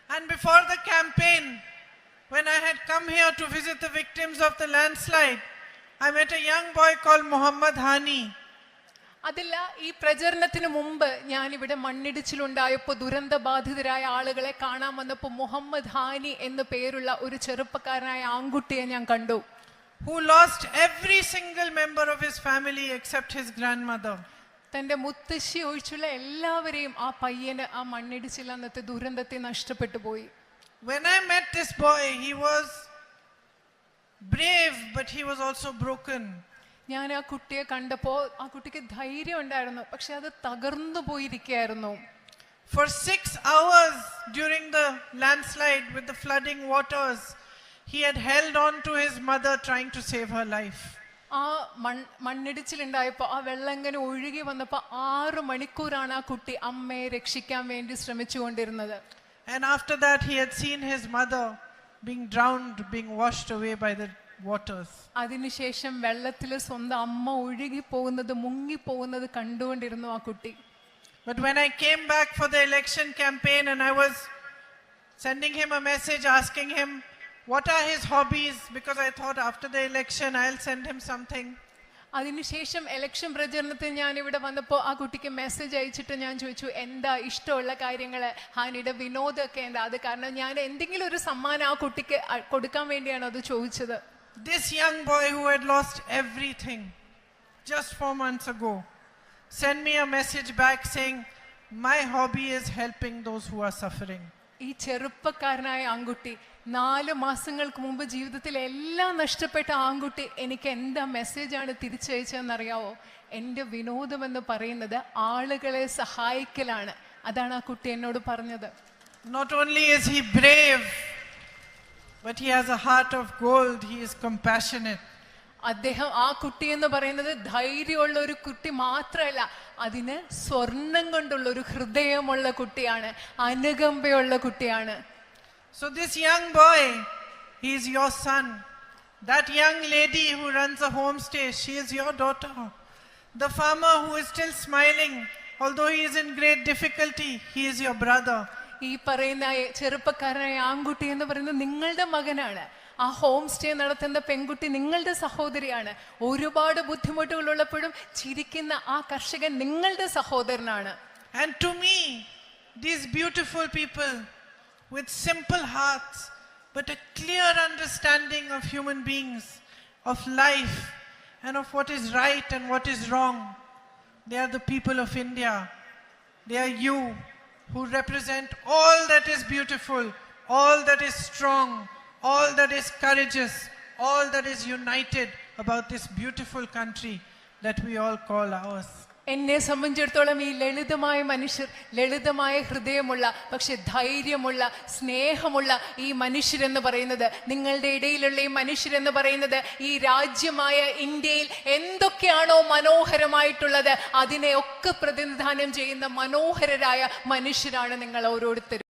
And before the campaign, when I had come here to visit the victims of the landslide, I met a young boy called Muhammad Hani. അതില്ല, ഈ പ്രചരണത്തിന് മുമ്പ് ഞാൻ ഇവിടെ മണ്ണിടിച്ചിലുണ്ടായപ്പോൾ ദുരന്തബാധിതരായ ആളുകളെ കാണാൻ വന്നപ്പോൾ മുഹമ്മദ് ഹാനി എന്നു പേരുള്ള ഒരു ചെറുപ്പക്കാരനായ ആൺകുട്ടിയെ ഞാൻ കണ്ടു. Who lost every single member of his family except his grandmother. തന്റെ മുത്തശ്ശി ഒഴിച്ചുള്ള എല്ലാവരെയും ആ പയ്യന് ആ മണ്ണിടിച്ചിൽ അന്നത്തെ ദുരന്തത്തെ നഷ്ടപ്പെട്ടു പോയി. When I met this boy, he was brave, but he was also broken. ഞാൻ ആ കുട്ടിയെ കണ്ടപ്പോൾ ആ കുട്ടിക്ക് ധൈര്യം ഉണ്ടായിരുന്നു, പക്ഷെ അത് തകർന്നു പോയിരിക്കുകയായിരുന്നു. For 6 hours during the landslide with the flooding waters, he had held on to his mother trying to save her life. ആ മണ്ണിടിച്ചിലുണ്ടായപ്പോ ആ വെള്ളം ഇങ്ങനെ ഒഴുകി വന്നപ്പോ 6 മണിക്കൂറാണ് ആ കുട്ടി അമ്മയെ രക്ഷിക്കാൻ വേണ്ടി ശ്രമിച്ചുകൊണ്ടിരുന്നത്. And after that he had seen his mother being drowned, being washed away by the waters. അതിനുശേഷം വെള്ളത്തിൽ സ്വന്തം അമ്മ ഒഴുകി പോകുന്നത്, മുങ്ങി പോകുന്നത് കണ്ടുകൊണ്ടിരുന്നു ആ കുട്ടി. But when I came back for the election campaign and I was sending him a message asking him what are his hobbies, because I thought after the election I'll send him something. അതിനുശേഷം election പ്രചരണത്തിന് ഞാൻ ഇവിടെ വന്നപ്പോൾ ആ കുട്ടിക്ക് message അയച്ചിട്ട് ഞാൻ ചോദിച്ചു എന്താ ഇഷ്ടമുള്ള കാര്യങ്ങള്, ഹാനിയുടെ വിനോദമൊക്കെ എന്താ. അത് കാരണം ഞാൻ എന്തെങ്കിലും ഒരു സമ്മാനം ആ കുട്ടിക്ക് കൊടുക്കാൻ വേണ്ടിയാണ് അത് ചോദിച്ചത്. This young boy who had lost everything just 4 months ago sent me a message back saying my hobby is helping those who are suffering. ഈ ചെറുപ്പക്കാരനായ ആൺകുട്ടി 4 മാസങ്ങൾക്ക് മുമ്പ് ജീവിതത്തിൽ എല്ലാം നഷ്ടപ്പെട്ട ആൺകുട്ടി എനിക്ക് എന്താ മെസ്സേജാണ് തിരിച്ചയച്ചതെന്നറിയാവോ? എൻ്റെ വിനോദം എന്ന് പറയുന്നത് ആളുകളെ സഹായിക്കലാണ്. അതാണ് ആ കുട്ടി എന്നോട് പറഞ്ഞത്. Not only is he brave, but he has a heart of gold. He is compassionate. അദ്ദേഹം, ആ കുട്ടി എന്ന് പറയുന്നത് ധൈര്യമുള്ള ഒരു കുട്ടി മാത്രമല്ല, അതിന് സ്വർണം കൊണ്ടുള്ള ഒരു ഹൃദയമുള്ള കുട്ടിയാണ്, അനുകമ്പയുള്ള കുട്ടിയാണ്. So this young boy, he is your son. That young lady who runs a homestay, she is your daughter. The farmer who is still smiling, although he is in great difficulty, he is your brother. ഈ പറയുന്ന ചെറുപ്പക്കാരനായ ആൺകുട്ടി എന്ന് പറയുന്നത് നിങ്ങളുടെ മകനാണ്. ആ home stay നടത്തുന്ന പെൺകുട്ടി നിങ്ങളുടെ സഹോദരിയാണ്. ഒരുപാട് ബുദ്ധിമുട്ടുകൾ ഉള്ളപ്പോഴും ചിരിക്കുന്ന ആ കർഷകൻ നിങ്ങളുടെ സഹോദരനാണ്. And to me, these beautiful people with simple hearts but a clear understanding of human beings, of life, and of what is right and what is wrong, they are the people of India. They are you who represent all that is beautiful, all that is strong, all that is courageous, all that is united about this beautiful country that we all call ours. എന്നെ സംബന്ധിച്ചിടത്തോളം ഈ ലളിതമായ മനുഷ്യർ, ലളിതമായ ഹൃദയമുള്ള പക്ഷെ ധൈര്യമുള്ള സ്നേഹമുള്ള ഈ മനുഷ്യരെന്ന് പറയുന്നത്, നിങ്ങളുടെ ഇടയിലുള്ള ഈ മനുഷ്യരെന്ന് പറയുന്നത്, ഈ രാജ്യമായ ഇന്ത്യയിൽ എന്തൊക്കെയാണോ മനോഹരമായിട്ടുള്ളത് അതിനെ ഒക്കെ പ്രതിനിധാനം ചെയ്യുന്ന മനോഹരരായ മനുഷ്യരാണ് നിങ്ങൾ ഓരോരുത്തരും.